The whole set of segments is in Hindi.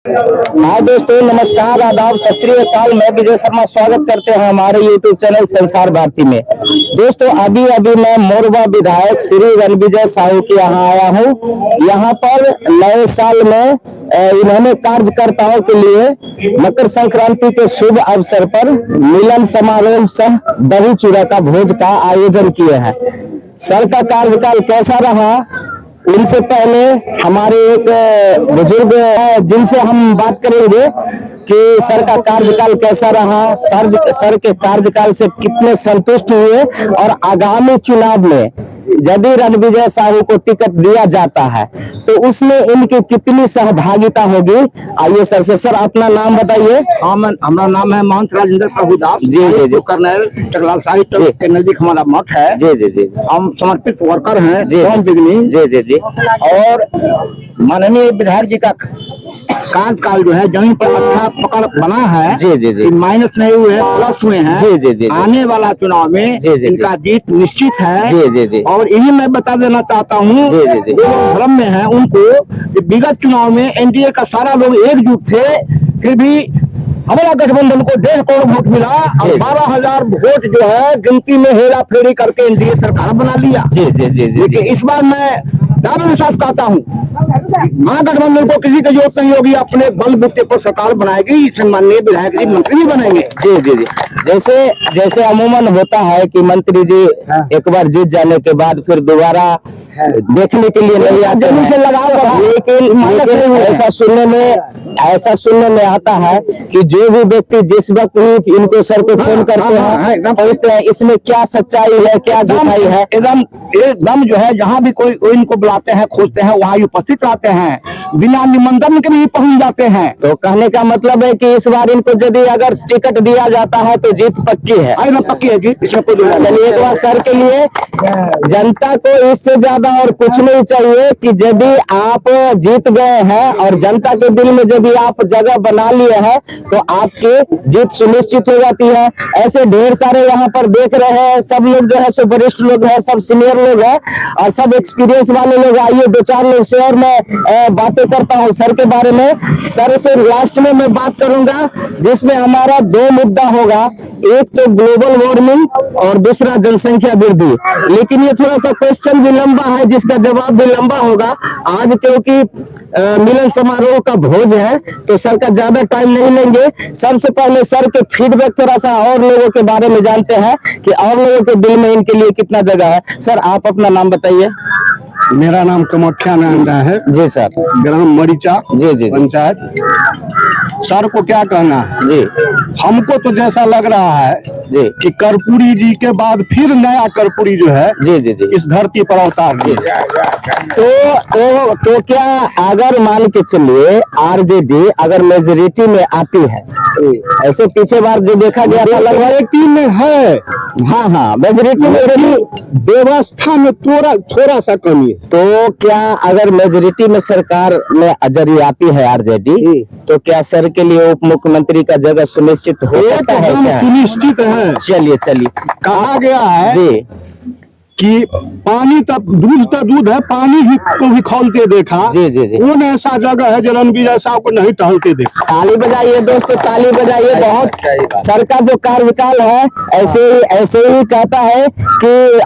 हाँ दोस्तों, नमस्कार, आदाब, सत श्री अकाल। मैं विजय शर्मा स्वागत करते हैं हमारे YouTube चैनल संसार भारती में। दोस्तों, अभी अभी मैं मोरबा विधायक श्री रणविजय साहू के यहाँ आया हूँ। यहाँ पर नए साल में इन्होंने कार्यकर्ताओं के लिए मकर संक्रांति के शुभ अवसर पर मिलन समारोह सह दही चूड़ा का भोज का आयोजन किए हैं। सर का कार्यकाल कैसा रहा, उनसे पहले हमारे एक बुजुर्ग है जिनसे हम बात करेंगे कि सर का कार्यकाल कैसा रहा, सर के कार्यकाल से कितने संतुष्ट हुए और आगामी चुनाव में यदि रणविजय साहू को टिकट दिया जाता है तो उसमें इनकी कितनी सहभागिता होगी। आइए सर से, सर अपना नाम बताइए। हमारा नाम है महंत राजेंद्र प्रभुदास जी जी जी। कर्नल टकलाल साहिब के नजदीक हमारा मठ है। जी जी जी। हम समर्पित वर्कर हैं जी जी जी जी। और माननीय विधायक जी का कार्यकाल जो है जमीन पर अच्छा पकड़ बना है। जी जी जी। माइनस नहीं हुए हैं, प्लस हुए हैं। जी जी जी। आने वाला चुनाव में जी जी जी। इनका जीत निश्चित है। जी जी जी। और यही मैं बता देना चाहता हूँ, जी जी जी। जो भ्रम में है उनको, विगत चुनाव में एनडीए का सारा लोग एकजुट थे, फिर भी हमारा गठबंधन को 1.5 करोड़ वोट मिला और 12,000 वोट जो है गिनती में हेरा फेरी करके एनडीए सरकार बना लिया। जी जी जी जी। लेकिन इस बार मैं दावे के साथ कहता हूँ, महागठबंधन को किसी की जरूरत नहीं होगी, अपने बल बूते पर सरकार बनाएगी, सम्माननीय विधायक जी मंत्री भी बनेंगे। जी जी जी। जैसे अमूमन होता है कि मंत्री जी एक बार जीत जाने के बाद फिर दोबारा देखने के लिए नहीं आते हैं। लेकिन ऐसा सुनने में आता है कि जो भी व्यक्ति जिस वक्त भी इनको सर को फोन करते हैं पूछते हैं इसमें क्या सच्चाई है, क्या झूठाई है। एकदम जो है जहाँ भी कोई इनको बुलाते हैं, खोजते हैं, वहाँ उपस्थित रहते हैं, बिना निमंत्रण के भी पहुंच जाते हैं। तो कहने का मतलब है कि इस बार इनको यदि अगर टिकट दिया जाता है तो जीत पक्की है। एकदम पक्की है जी, इसमें कोई चलिए, एक बार सर के लिए जनता को इससे ज्यादा और कुछ नहीं चाहिए कि यदि आप जीत गए हैं और जनता के दिल में यदि आप जगह बना लिए हैं तो आपकी जीत सुनिश्चित हो जाती है। ऐसे ढेर सारे यहाँ पर देख रहे हैं, सब लोग जो है सो वरिष्ठ लोग हैं, सब सीनियर लोग हैं और सब एक्सपीरियंस वाले लोग। आइए 2-4 लोग से और मैं बातें करता हूँ सर के बारे में। सर से लास्ट में मैं बात करूंगा जिसमें हमारा 2 मुद्दा होगा, एक तो ग्लोबल वार्मिंग और दूसरा जनसंख्या वृद्धि। लेकिन ये थोड़ा सा क्वेश्चन भी लंबा है जिसका जवाब भी लंबा होगा। आज क्योंकि मिलन समारोह का भोज है तो सर का ज्यादा टाइम नहीं लेंगे। सबसे पहले सर के फीडबैक थोड़ा सा और लोगों के बारे में जानते हैं कि और लोगों के दिल में इनके लिए कितना जगह है। सर आप अपना नाम बताइए। मेरा नाम कमख्या नांदा है जी सर। ग्राम मरीचा जी जी पंचायत। सर को क्या कहना है जी। हमको तो जैसा लग रहा है जी कि कर्पूरी जी के बाद फिर नया कर्पूरी जो है जी जी जी इस धरती पर अवतार जी। तो क्या अगर मान के चलिए आरजेडी अगर मेजोरिटी में आती है, ऐसे पीछे बार जो देखा गया था लगभग में है। हाँ मेजोरिटी में यदि व्यवस्था में थोड़ा सा कमी है। तो क्या अगर मेजोरिटी में सरकार में यदि आती है आरजेडी तो क्या सर के लिए उप मुख्यमंत्री का जगह सुनिश्चित हो सकता है क्या? सुनिश्चित है। चलिए कहा गया है जी कि पानी तब दूध है, पानी भी को भी खोलते देखा। जी जी जी। कौन ऐसा जगह है जो रणविजय साहब को नहीं टहलते देखा। ताली बजाइए दोस्तों, ताली बजाइए। बहुत सर का जो कार्यकाल है ऐसे ही कहता है कि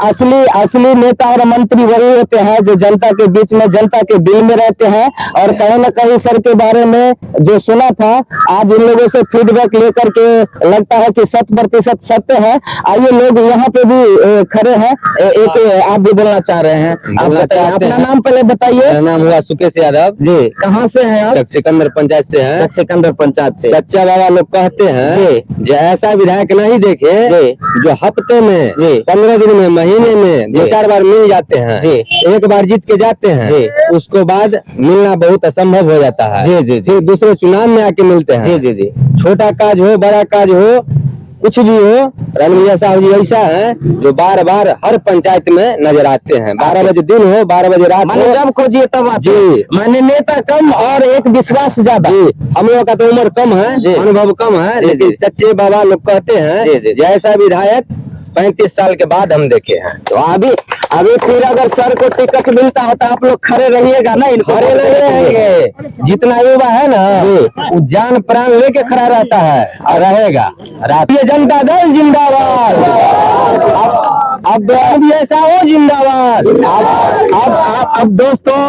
असली नेता और मंत्री वही होते हैं जो जनता के बीच में, जनता के दिल में रहते हैं। और कहीं न कहीं सर के बारे में जो सुना था, आज इन लोगों से फीडबैक लेकर के लगता है कि 100% सत्य है। आइए लोग यहाँ पे भी खड़े हैं, एक आप भी बोलना चाह रहे हैं, आप बताइए अपना नाम पहले बताइए। मेरा नाम हुआ सुकेश यादव जी। कहाँ से हैं आप? सिकंदर पंचायत से हैं। सिकंदर पंचायत से। चच्चा बाबा लोग कहते हैं जो ऐसा विधायक नहीं देखे जो हफ्ते में 15 दिन में, महीने में 2-4 बार मिल जाते हैं, एक बार जीत के जाते हैं, उसको बाद मिलना बहुत असंभव हो जाता है। जी जी जी। दूसरे चुनाव में आके मिलते हैं। जी जी जी। छोटा काज हो, बड़ा काज हो, कुछ भी हो, रणविजय साहब जी ऐसा है जो बार बार हर पंचायत में नजर आते हैं। 12 बजे दिन हो, 12 बजे रात हो, जब खोजिए तब आते जी। हैं। माने नेता कम और एक विश्वास ज्यादा। हम लोग का तो उम्र कम है, अनुभव कम है, लेकिन चच्चे बाबा लोग कहते हैं जैसा विधायक 35 साल के बाद हम देखे हैं। तो अभी अभी फिर अगर सर को टिकट मिलता है तो आप लोग खड़े रहिएगा ना? इनको खड़े नहीं रहेंगे। जितना युवा है ना वो जान प्राण लेके खड़ा रहता है और रहेगा। राष्ट्रीय जनता दल जिंदाबाद। अब भी ऐसा हो जिंदाबाद। अब दोस्तों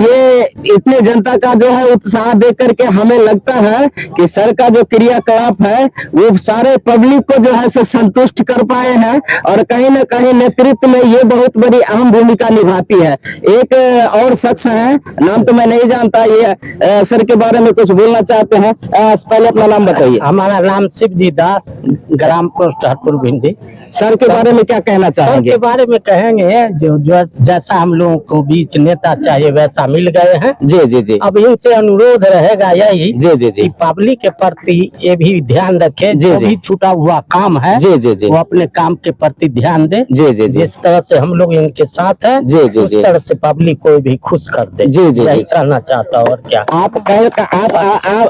ये इतने जनता का जो है उत्साह देख करके हमें लगता है कि सर का जो क्रियाकलाप है वो सारे पब्लिक को जो है सो संतुष्ट कर पाए हैं और कहीं ना कहीं नेतृत्व में ये बहुत बड़ी अहम भूमिका निभाती है। एक और शख्स है, नाम तो मैं नहीं जानता, ये सर के बारे में कुछ बोलना चाहते हैं। पहले अपना नाम बताइए। हमारा नाम शिवजी दास, ग्राम पोस्ट हरपुर भिंडी। सर के बारे में क्या कहना सर चाहेंगे? के बारे में कहेंगे जो जैसा हम लोगों को बीच नेता चाहिए वैसा मिल गए हैं। जी जी जी अब इनसे अनुरोध रहेगा यही जी जी जी कि पब्लिक के प्रति ये भी ध्यान रखे। जी, जो जी। भी छूटा हुआ काम है जी जी जी वो अपने काम के प्रति ध्यान दे। जी जी जी जिस तरह से हम लोग इनके साथ हैं जी, जी, उस जी। तरह से पब्लिक को भी खुश कर दे। जी, जी, यही जी। कहना चाहता हूं, और क्या।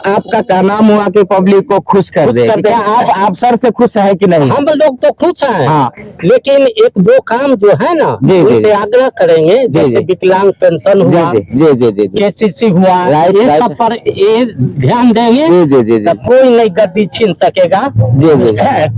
आपका क्या नाम हुआ कि पब्लिक को खुश कर दे? कर दे। क्या आप सर से खुश है कि नहीं? हम लोग तो खुश हैं। हाँ। लेकिन एक दो काम जो है ना जी, जी। उनसे आग्रह करेंगे, जैसे जी। विकलांग पेंशन जी हुआ, जी जी जी जी जी केसीसी हुआ, राइट, ये राइट। सब पर ये ध्यान देंगे जी जी जी जी तब कोई नहीं गद्दी छीन सकेगा। जी, जी।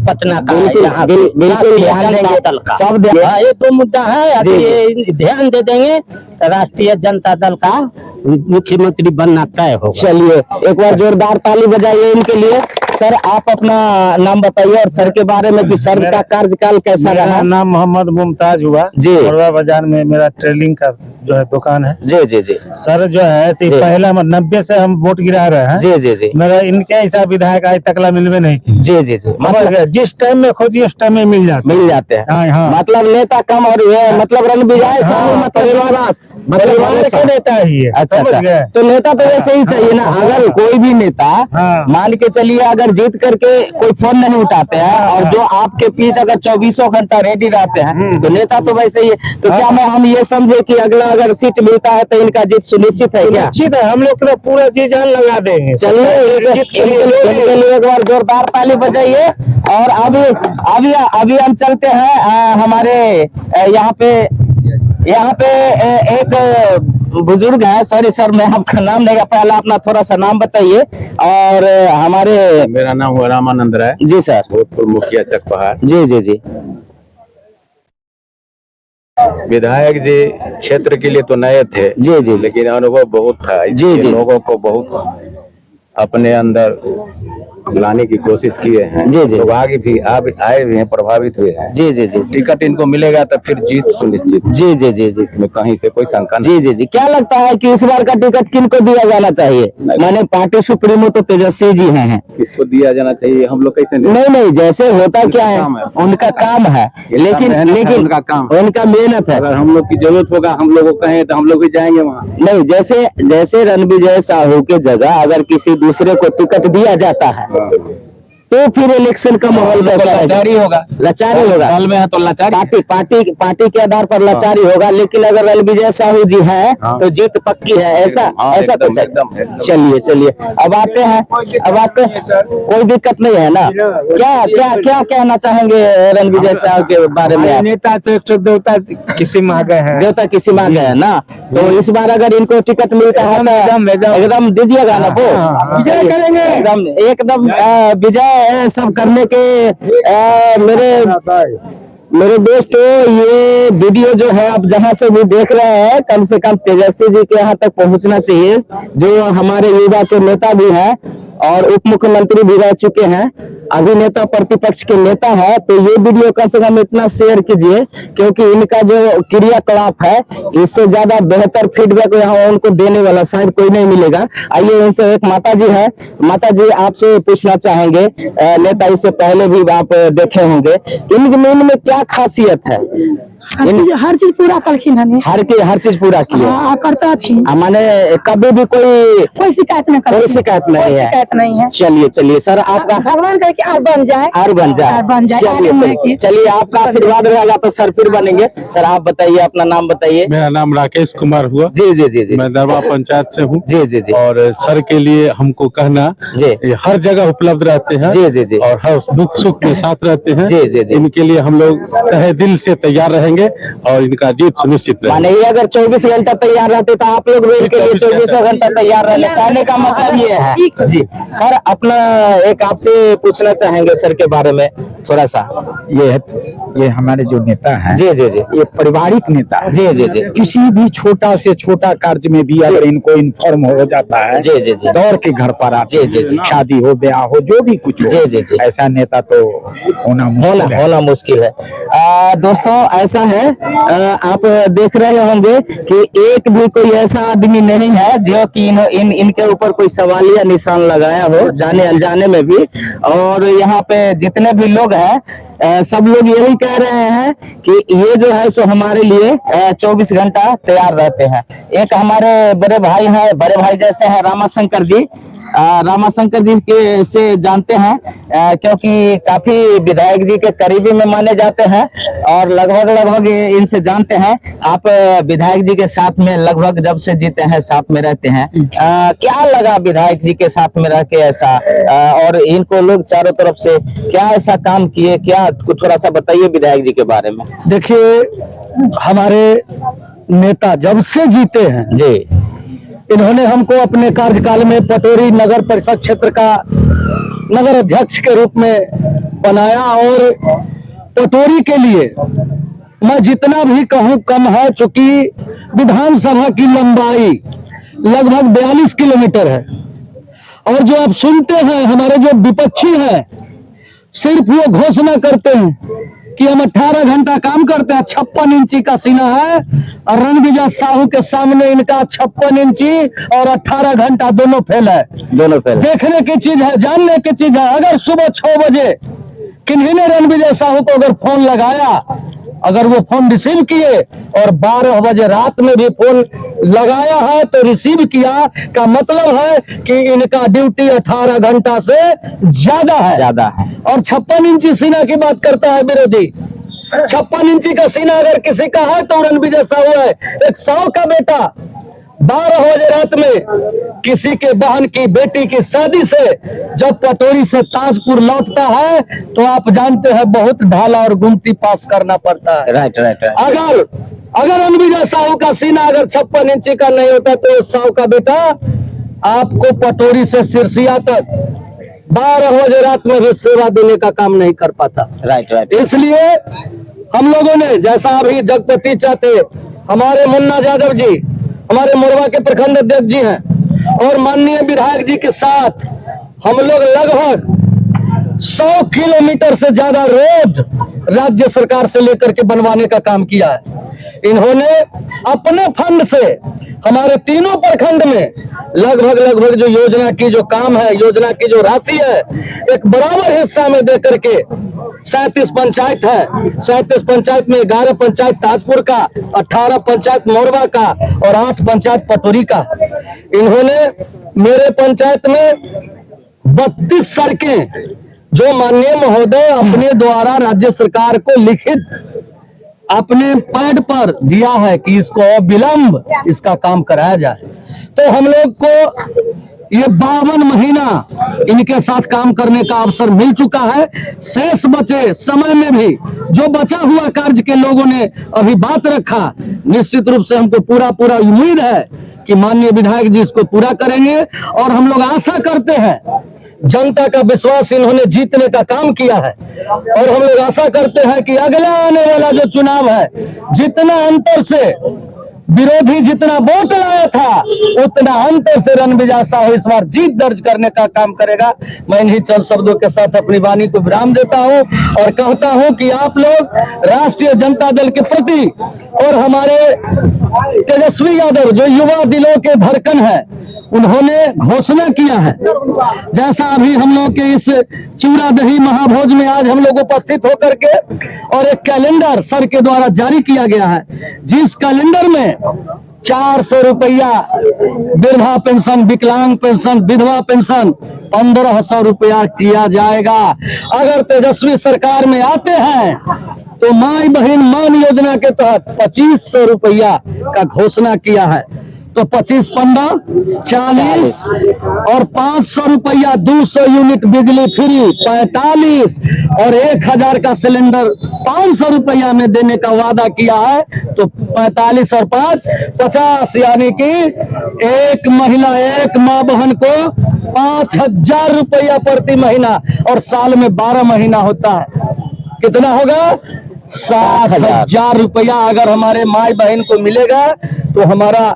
पटना का बिल्कुल, यहाँ से बिल्कुल राष्ट्रीय ध्यान जनता देंगे। दल का सब देंगे। हाँ, ये तो मुद्दा है। अभी जी, ये ध्यान दे देंगे तो राष्ट्रीय जनता दल का मुख्यमंत्री बनना तय होगा। चलिए एक बार जोरदार ताली बजाइए इनके लिए। सर आप अपना नाम बताइए और सर के बारे में कि सर का कार्यकाल कैसा मेरा रहा? नाम मोहम्मद मुमताज हुआ। जी। बड़वा बाजार में मेरा ट्रेलिंग का जो है दुकान है। जी जी जी सर जो है जी। पहला 90 से हम वोट गिरा रहे हैं। जी जी जी मेरा इनके ऐसा विधायक आज तकला मिलवे नहीं की। जी जी जी मतलब जिस टाइम में खोजिए उस टाइम में मिल जाता। मिल जाते हैं। हाँ, हाँ। मतलब नेता कम और ये मतलब रणविजय साहू हाँ, परिवार के नेता ही है। अच्छा समझ अच्छा गए? तो नेता तो वैसे ही चाहिए ना। अगर कोई भी नेता हाँ। मान के चलिए अगर जीत करके कोई फोन नहीं उठाते हैं और जो आपके पीछे अगर 24 घंटा रेडी रहते हैं तो नेता तो वैसे ही है। तो क्या मैं हम ये समझे कि अगला अगर सीट मिलता है तो इनका जीत सुनिश्चित है क्या? निश्चित है, हम लोग तो पूरा जी जान लगा देंगे। चलिए इनके लिए एक बार जोरदार ताली बजाइए। और अभी अभी अभी हम चलते हैं हमारे यहाँ पे एक बुजुर्ग है। सॉरी सर मैं आपका नाम नहीं, पहले अपना थोड़ा सा नाम बताइए। और हमारे मेरा नाम हुआ रामानंद राय, जी सर। भूतपूर्व मुखिया चकपहाड़। जी जी जी विधायक जी क्षेत्र के लिए तो नए थे जी जी लेकिन अनुभव बहुत था। जी, इसलिए जी। लोगों को बहुत अपने अंदर लाने की कोशिश किए हैं। जी, जी। लोग आगे भी आए भी हैं, प्रभावित हुए हैं। जी जी जी टिकट इनको मिलेगा तो फिर जीत सुनिश्चित। जी जी जी जी इसमें कहीं से कोई शंका नहीं। जी जी जी क्या लगता है कि इस बार का टिकट किनको दिया जाना चाहिए? मैंने पार्टी सुप्रीमो तो तेजस्वी जी हैं। किसको दिया जाना चाहिए हम लोग कैसे नहीं नहीं जैसे होता क्या है काम है। उनका काम है लेकिन मेहनत है, लेकिन उनका काम। उनका मेहनत है। अगर हम लोग की जरूरत होगा हम लोग को कहें तो हम लोग भी जाएंगे वहाँ। नहीं जैसे जैसे रणविजय साहू के जगह अगर किसी दूसरे को टिकट दिया जाता है तो फिर इलेक्शन का माहौल कैसा रहेगा? लाचारी होगा। लाचारी होगा। दल में है तो लाचारी। पार्टी के आधार पर लाचारी होगा। लेकिन अगर रणविजय साहू जी हैं हाँ। तो जीत पक्की है। ऐसा हाँ, ऐसा एकदम, कुछ है। एकदम, एकदम। चलिए अब आते हैं कोई दिक्कत नहीं है ना? क्या क्या क्या कहना चाहेंगे रणविजय साहू के बारे में आप? नेता तो एक देवता किसी में आ गए हैं। देवता किसी मांग है ना। तो इस बार अगर इनको टिकट मिलता है तो एकदम दीजिएगा ना वो विजय करेंगे। एकदम एकदम विजय सब करने के मेरे दोस्तों ये वीडियो जो है आप जहां से भी देख रहे हैं कम से कम तेजस्वी जी के यहाँ तक पहुंचना चाहिए जो हमारे युवा के नेता भी हैं और उप मुख्यमंत्री भी रह चुके हैं। अभी नेता प्रतिपक्ष के नेता है तो ये वीडियो कम से कम इतना शेयर कीजिए क्योंकि इनका जो क्रियाकलाप है इससे ज्यादा बेहतर फीडबैक यहाँ उनको देने वाला शायद कोई नहीं मिलेगा। आइए इनसे एक माता जी है। माता जी आपसे पूछना चाहेंगे नेता इससे पहले भी आप देखे होंगे इनमें क्या खासियत है? हर चीज पूरा करखिन हने। हर चीज पूरा किए। हाँ, करता थी। माने कभी भी कोई शिकायत नहीं कोई शिकायत नहीं है। शिकायत नहीं है। चलिए सर, आपका भगवान करे कि और बन जाए। और बन जाए। चलिए आपका आशीर्वाद रहेगा तो सर फिर बनेंगे। सर आप बताइए, अपना नाम बताइए। मेरा नाम राकेश कुमार हुआ। जी जी जी जी। मैं दरबा पंचायत से हूँ। जी जी जी। और सर के लिए हमको कहना, जी, ये हर जगह उपलब्ध रहते हैं। जी जी जी। और हर दुख सुख में साथ रहते हैं। जी जी जी। इनके लिए हम लोग तहे दिल से तैयार रहेंगे और इनका जीत सुनिश्चित रहेगा। माने अगर 24 घंटा तैयार रहते तो आप लोग भी इनके लिए 24 घंटा तैयार रहने, कहने का मतलब ये है। जी सर, अपना एक आपसे पूछना चाहेंगे सर के बारे में थोड़ा सा। ये हमारे जो नेता हैं, जी जी जी। ये पारिवारिक नेता है। जी जी जी। किसी भी छोटा से छोटा कार्य में भी अगर इनको इन्फॉर्म हो जाता है, जी जी जी, दौड़ के घर पर आते। जी जी जी। शादी हो, ब्याह हो, जो भी कुछ हो, जी जी जी, ऐसा नेता तो होना मुश्किल है। दोस्तों ऐसा है, आप देख रहे होंगे कि एक भी कोई ऐसा आदमी नहीं है जो कि इनके ऊपर कोई सवालिया निशान लगाया हो, जाने अनजाने में भी। और यहाँ पे जितने भी लोग हैं, सब लोग यही कह रहे हैं कि ये जो है सो हमारे लिए 24 घंटा तैयार रहते हैं। एक हमारे बड़े भाई हैं, बड़े भाई जैसे हैं रामाशंकर जी। रामाशंकर जी के से जानते हैं, क्योंकि काफी विधायक जी के करीबी में माने जाते हैं और लगभग इनसे जानते हैं। आप विधायक जी के साथ में लगभग जब से जीते हैं साथ में रहते हैं, क्या लगा विधायक जी के साथ में रह के ऐसा, और इनको लोग चारों तरफ से क्या ऐसा काम किए, क्या थोड़ा सा बताइए विधायक जी के बारे में। देखिए, हमारे नेता जब से जीते हैं जी, इन्होंने हमको अपने कार्यकाल में पटोरी नगर परिषद क्षेत्र का नगर अध्यक्ष के रूप में बनाया। और पटोरी के लिए मैं जितना भी कहूं कम है, चूंकि विधानसभा की लंबाई लगभग 42 किलोमीटर है। और जो आप सुनते हैं, हमारे जो विपक्षी हैं सिर्फ वो घोषणा करते हैं कि हम 18 घंटा काम करते हैं। 56 इंची का सीना है और रणविजय साहू के सामने इनका 56 इंची और 18 घंटा दोनों फेल है। देखने की चीज है, जानने की चीज है। अगर सुबह 6 बजे किन्हीं ने रणविजय साहू को अगर फोन लगाया, अगर वो फोन रिसीव किए और 12 बजे रात में भी फोन लगाया है तो रिसीव किया, का मतलब है कि इनका ड्यूटी 18 घंटा से ज्यादा है। और 56 इंची सीना की बात करता है विरोधी। 56 इंची का सीना अगर किसी का है तो रणविजय साहू है। एक 100 का बेटा 12 बजे रात में किसी के बहन की बेटी की शादी से जब पटोरी से ताजपुर लौटता है तो आप जानते हैं बहुत ढाला और गुमती पास करना पड़ता है। राइट। अगर रणविजय साहू का सीना अगर 56 इंची का नहीं होता तो 100 का बेटा आपको पटोरी से सिरसिया तक 12 बजे रात में भी सेवा देने का काम नहीं कर पाता। राइट। इसलिए हम लोगों ने, जैसा अभी जगपति चाहते हमारे मुन्ना यादव जी हमारे मोरवा के प्रखंड अध्यक्ष जी हैं और माननीय विधायक जी के साथ हम लोग लगभग 100 किलोमीटर से ज्यादा रोड राज्य सरकार से लेकर के बनवाने का काम किया है। इन्होंने अपने फंड से हमारे तीनों प्रखंड में लगभग जो योजना की जो काम है, योजना की जो राशि है, एक बराबर हिस्सा में देकर के 37 पंचायत है। 37 पंचायत में 11 पंचायत ताजपुर का, 18 पंचायत मोरवा का और 8 पंचायत पटोरी का। इन्होंने मेरे पंचायत में 32 सड़कें जो माननीय महोदय अपने द्वारा राज्य सरकार को लिखित अपने पैड पर दिया है कि इसको विलंब इसका काम कराया जाए। तो हम लोग को ये 52 महीना इनके साथ काम करने का अवसर मिल चुका है। शेष बचे समय में भी जो बचा हुआ कार्य के लोगों ने अभी बात रखा, निश्चित रूप से हमको पूरा उम्मीद है कि माननीय विधायक जी इसको पूरा करेंगे। और हम लोग आशा करते हैं, जनता का विश्वास इन्होंने जीतने का काम किया है और हम लोग आशा करते हैं कि अगला आने वाला जो चुनाव है, जितना अंतर से विरोधी जितना वोट लाया था उतना अंतर से रणविजय साहू इस बार जीत दर्ज करने का काम करेगा। मैं इन्हीं चंद शब्दों के साथ अपनी वाणी को विराम देता हूं और कहता हूं कि आप लोग राष्ट्रीय जनता दल के प्रति और हमारे तेजस्वी यादव जो युवा दिलों के धड़कन है उन्होंने घोषणा किया है। जैसा अभी हम लोग के इस चूड़ा दही महाभोज में आज हम लोग उपस्थित होकर के और एक कैलेंडर सर के द्वारा जारी किया गया है, जिस कैलेंडर में 400 रुपया वृद्धा पेंशन, विकलांग पेंशन, विधवा पेंशन 1500 रुपया किया जाएगा। अगर तेजस्वी सरकार में आते हैं तो माई बहन मान योजना के तहत 2500 रुपया का घोषणा किया है। तो 25-15 40 और 500 रुपया 200 यूनिट बिजली फ्री 45 और 1000 का सिलेंडर 500 रुपया में देने का वादा किया है। तो 45 और 5 50, यानी कि एक महिला, एक माँ बहन को 5000 रुपया प्रति महीना, और साल में 12 महीना होता है। कितना होगा? 7000 रुपया अगर हमारे माई बहन को मिलेगा तो हमारा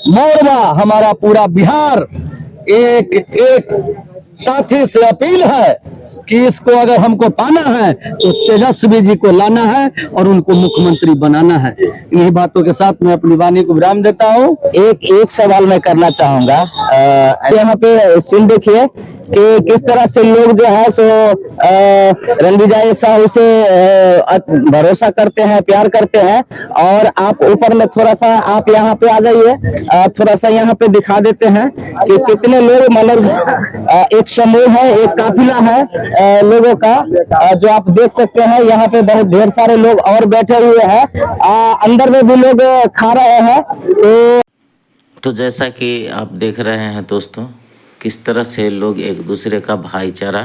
मोरबा, हमारा पूरा बिहार एक साथी से अपील है कि इसको अगर हमको पाना है तो तेजस्वी जी को लाना है और उनको मुख्यमंत्री बनाना है। इन्हीं बातों के साथ मैं अपनी वाणी को विराम देता हूँ। एक सवाल मैं करना चाहूंगा। यहाँ पे सीन देखिए कि किस तरह से लोग जो है सो रणविजय साहू से भरोसा करते हैं, प्यार करते हैं। और आप ऊपर में थोड़ा सा आप यहाँ पे आ जाइए, थोड़ा सा यहाँ पे दिखा देते हैं कि कितने लोग, मतलब एक समूह है, एक काफिला है लोगों का, जो आप देख सकते हैं। यहाँ पे बहुत ढेर सारे लोग और बैठे हुए हैं, अंदर में भी लोग खा रहे हैं। तो जैसा कि आप देख रहे हैं दोस्तों, किस तरह से लोग एक दूसरे का भाईचारा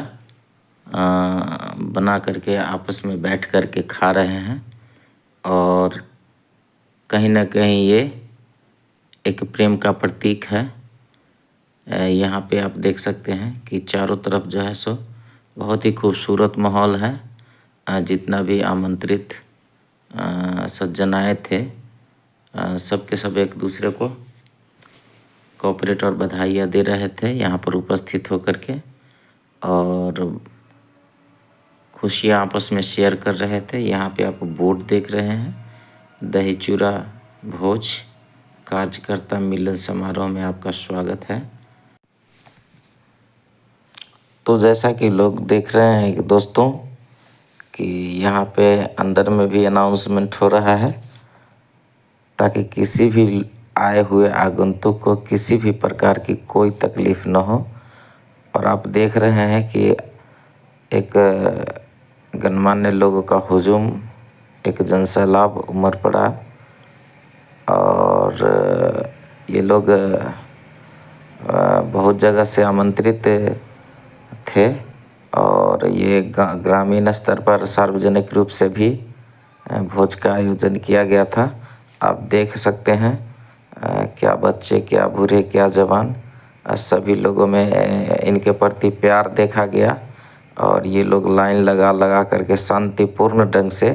बना करके आपस में बैठ करके खा रहे हैं। और कहीं ना कहीं ये एक प्रेम का प्रतीक है। यहाँ पे आप देख सकते हैं कि चारों तरफ जो है सो बहुत ही खूबसूरत माहौल है। जितना भी आमंत्रित सज्जन आए थे, सबके सब एक दूसरे को कोऑपरेट और बधाइयाँ दे रहे थे यहाँ पर उपस्थित होकर के, और खुशियाँ आपस में शेयर कर रहे थे। यहाँ पे आप बोर्ड देख रहे हैं, दही चूड़ा भोज कार्यकर्ता मिलन समारोह में आपका स्वागत है। तो जैसा कि लोग देख रहे हैं कि दोस्तों कि यहाँ पे अंदर में भी अनाउंसमेंट हो रहा है, ताकि किसी भी आए हुए आगंतुक को किसी भी प्रकार की कोई तकलीफ़ न हो। और आप देख रहे हैं कि एक गणमान्य लोगों का हुजूम, एक जनसैलाब उमड़ पड़ा, और ये लोग बहुत जगह से आमंत्रित थे, और ये ग्रामीण स्तर पर सार्वजनिक रूप से भी भोज का आयोजन किया गया था। आप देख सकते हैं क्या बच्चे, क्या बूढ़े, क्या जवान, सभी लोगों में इनके प्रति प्यार देखा गया। और ये लोग लाइन लगा करके शांतिपूर्ण ढंग से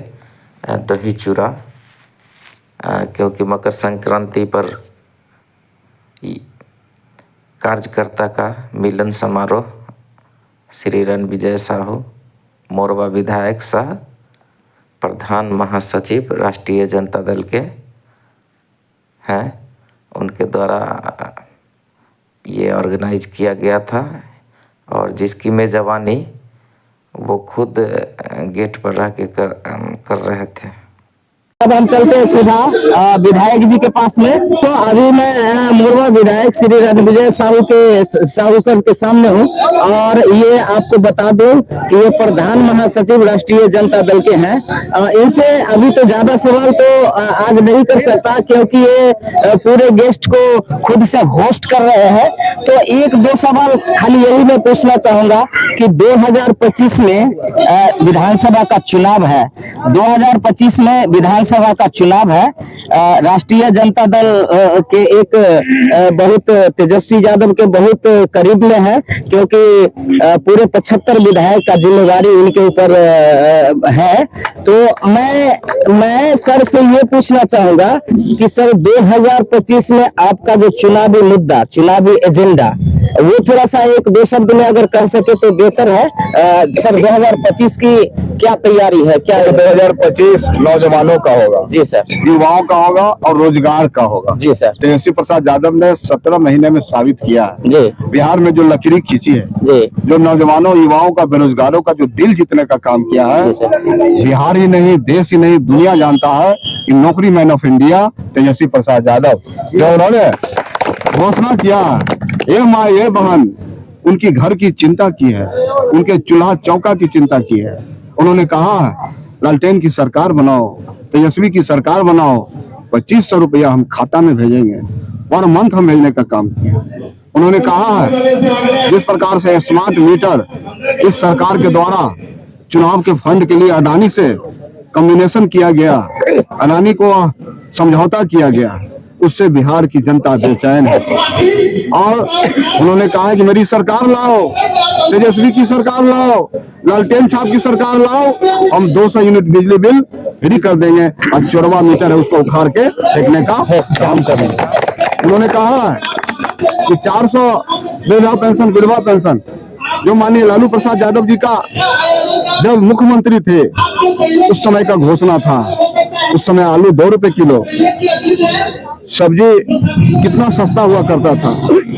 दही चूड़ा, क्योंकि मकर संक्रांति पर कार्यकर्ता का मिलन समारोह श्री रणविजय साहू, मोरबा विधायक सह प्रधान महासचिव राष्ट्रीय जनता दल के हैं, उनके द्वारा ये ऑर्गेनाइज किया गया था। और जिसकी मेजबानी वो खुद गेट पर रह के कर रहे थे। अब हम चलते हैं सीधा विधायक जी के पास में। तो अभी मैं मोरबा विधायक श्री रणविजय साहू सर के सामने हूँ, और ये आपको बता दूं कि ये प्रधान महासचिव राष्ट्रीय जनता दल के हैं। इनसे अभी तो ज्यादा सवाल तो आज नहीं कर सकता, क्योंकि ये पूरे गेस्ट को खुद से होस्ट कर रहे हैं। तो एक दो सवाल खाली यही मैं पूछना चाहूंगा कि 2025 में विधानसभा का चुनाव है, 2025 में विधानसभा का चुनाव है। राष्ट्रीय जनता दल के एक बहुत तेजस्वी यादव के बहुत करीब में है, क्योंकि पूरे 75 विधायक का जिम्मेदारी उनके ऊपर है। तो मैं सर से ये पूछना चाहूंगा कि सर 2025 में आपका जो चुनावी मुद्दा, चुनावी एजेंडा वो थोड़ा सा एक दो शब्द में अगर कह सके तो बेहतर है। सर 2025 की क्या तैयारी है, क्या 2025 नौजवानों का होगा, जी सर, युवाओं का होगा और रोजगार का होगा। जी सर, तेजस्वी प्रसाद यादव ने 17 महीने में साबित किया है जी बिहार में जो लकीर खींची है, जी जो नौजवानों युवाओं का बेरोजगारों का जो दिल जीतने का काम किया है, बिहार ही नहीं देश ही नहीं दुनिया जानता है कि नौकरी man of India Tejashwi Prasad Yadav, जो उन्होंने घोषणा किया ये माँ ये बहन उनकी घर की चिंता की है, उनके चूल्हा चौका की चिंता की है। उन्होंने कहा है लालटेन की सरकार बनाओ, तेजस्वी की सरकार बनाओ, 2500 रुपया हम खाता में भेजेंगे, पर मंथ हम भेजने का काम किया। उन्होंने कहा है जिस प्रकार से स्मार्ट मीटर इस सरकार के द्वारा चुनाव के फंड के लिए अडानी से कॉम्बिनेशन किया गया, अडानी को समझौता किया गया, उससे बिहार की जनता बेचैन है। और उन्होंने कहा है कि मेरी सरकार लाओ, तेजस्वी की सरकार लाओ, लालटेन छाप की सरकार लाओ, हम 200 यूनिट बिजली बिल फ्री कर देंगे और चोरवा मीटर है उसको उखाड़ के फेंकने का काम करेंगे। उन्होंने कहा है कि 400 विधवा पेंशन जो माननीय लालू प्रसाद यादव जी का जब मुख्यमंत्री थे उस समय का घोषणा था। उस समय आलू 2 रुपए किलो, सब्जी कितना सस्ता हुआ करता था,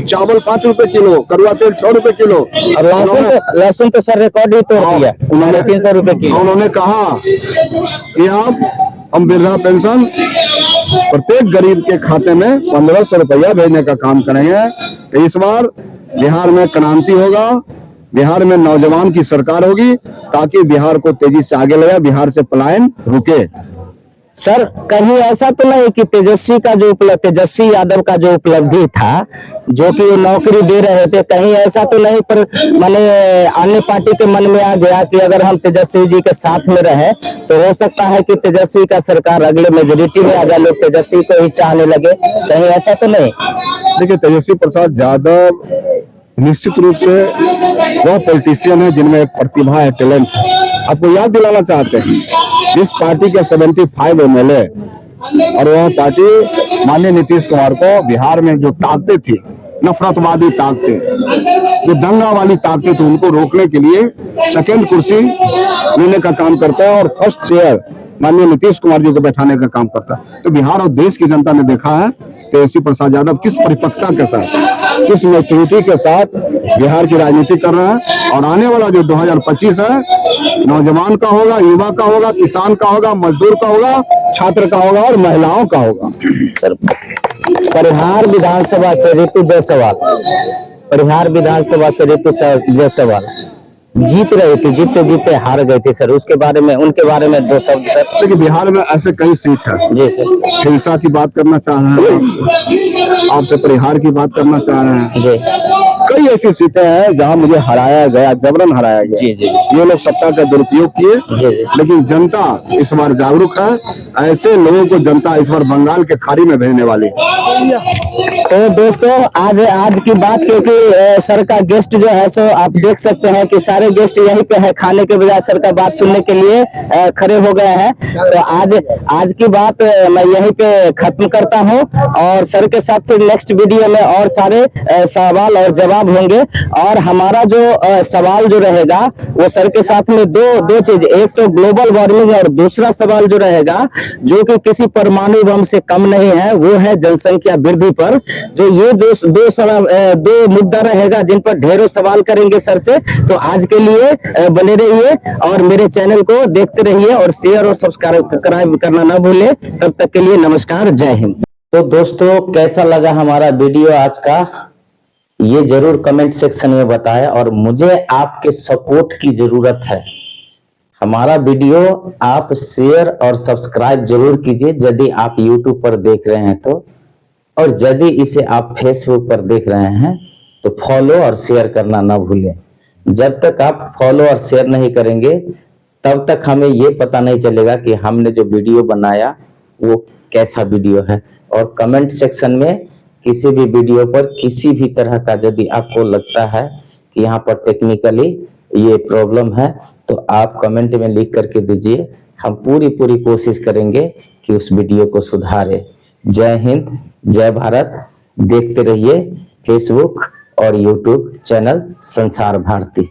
चावल 5 रुपए किलो, कड़वा तेल 6 रुपए किलो, और लहसुन तो सर रिकॉर्ड ही तोड़ दिया, उन्होंने 300 रुपए किलो। उन्होंने कहा कि हम वृद्धा पेंशन प्रत्येक गरीब के खाते में 1500 रुपया भेजने का काम करेंगे। तो इस बार बिहार में क्रांति होगा, बिहार में नौजवान की सरकार होगी, ताकि बिहार को तेजी से आगे लगे, बिहार से पलायन रुके। सर कहीं ऐसा तो नहीं कि तेजस्वी यादव का जो उपलब्धि था, जो कि नौकरी दे रहे थे, कहीं ऐसा तो नहीं पर माने अन्य पार्टी के मन में आ गया कि अगर हम तेजस्वी जी के साथ में रहे तो हो सकता है कि तेजस्वी का सरकार अगले मेजोरिटी में आ जाए, लोग तेजस्वी को ही चाहने लगे, कहीं ऐसा तो नहीं? देखिए तेजस्वी प्रसाद यादव निश्चित रूप से वह पॉलिटिशियन है जिनमें एक प्रतिभा है, टैलेंट है। आपको याद दिलाना चाहते हैं जिस पार्टी के 75 MLA और वह पार्टी माननीय नीतीश कुमार को बिहार में जो ताकतें थी, नफरतवादी ताकतें, जो दंगा वाली ताकतें थी, उनको रोकने के लिए सेकेंड कुर्सी लेने का काम करता है और फर्स्ट चेयर माननीय नीतीश कुमार जी को बैठाने का काम करता है। तो बिहार और देश की जनता ने देखा है तेजस्वी प्रसाद यादव किस परिपक्वता के साथ, किस मैच्योरिटी के साथ बिहार की राजनीति कर रहे हैं। और आने वाला जो 2025 है, नौजवान का होगा, युवा का होगा, किसान का होगा, मजदूर का होगा, छात्र का होगा और महिलाओं का होगा। सर परिहार विधानसभा से ऋतु जायसवाल, परिहार विधानसभा से ऋतु जायसवाल जीत रही थी, जीते जीते हार गई थी सर, उसके बारे में, उनके बारे में 2 शब्द सर। देखिए बिहार में ऐसे कई सीट है। जी सर। हिंसा की बात करना चाह रहे हैं, आपसे परिहार की बात करना चाह रहे हैं जी। कई ऐसी सीटें हैं जहां मुझे हराया गया, जबरन हराया गया। जी जी। ये लोग सत्ता का दुरुपयोग किए, लेकिन जनता इस बार जागरूक है। ऐसे लोगों को जनता इस बार बंगाल के खाड़ी में भेजने वाली। तो दोस्तों आज की बात, क्योंकि सर का गेस्ट जो है सो आप देख सकते हैं कि सारे गेस्ट यहीं पे है, खाने के बजाय सर का बात सुनने के लिए खड़े हो गए हैं। तो आज की बात मैं यहीं पे खत्म करता हूं और सर के साथ फिर नेक्स्ट वीडियो में और सारे सवाल और जवाब होंगे। और हमारा जो सवाल जो रहेगा वो सर के साथ में दो चीज, एक तो ग्लोबल वार्मिंग और दूसरा सवाल जो रहेगा जो कि किसी परमाणु बम से कम नहीं है, वो है जनसंख्या वृद्धि पर। जो ये दो मुद्दा रहेगा जिन पर ढेरों सवाल करेंगे सर से। तो आज के लिए बने रहिए और मेरे चैनल को देखते रहिए और शेयर और सब्सक्राइब करना ना भूलें। तब तक के लिए नमस्कार, जय हिंद। तो दोस्तों कैसा लगा हमारा वीडियो आज का, ये जरूर कमेंट सेक्शन में बताएं और मुझे आपके सपोर्ट की जरूरत है। हमारा वीडियो आप शेयर और सब्सक्राइब जरूर कीजिए यदि आप YouTube पर देख रहे हैं तो, और यदि इसे आप Facebook पर देख रहे हैं तो फॉलो और शेयर करना ना भूलें। जब तक आप फॉलो और शेयर नहीं करेंगे तब तक हमें ये पता नहीं चलेगा कि हमने जो वीडियो बनाया वो कैसा वीडियो है। और कमेंट सेक्शन में किसी भी वीडियो पर किसी भी तरह का यदि आपको लगता है कि यहाँ पर टेक्निकली ये प्रॉब्लम है तो आप कमेंट में लिख करके दीजिए, हम पूरी कोशिश करेंगे कि उस वीडियो को सुधारें। जय हिंद, जय भारत। देखते रहिए फेसबुक और यूट्यूब चैनल संसार भारती।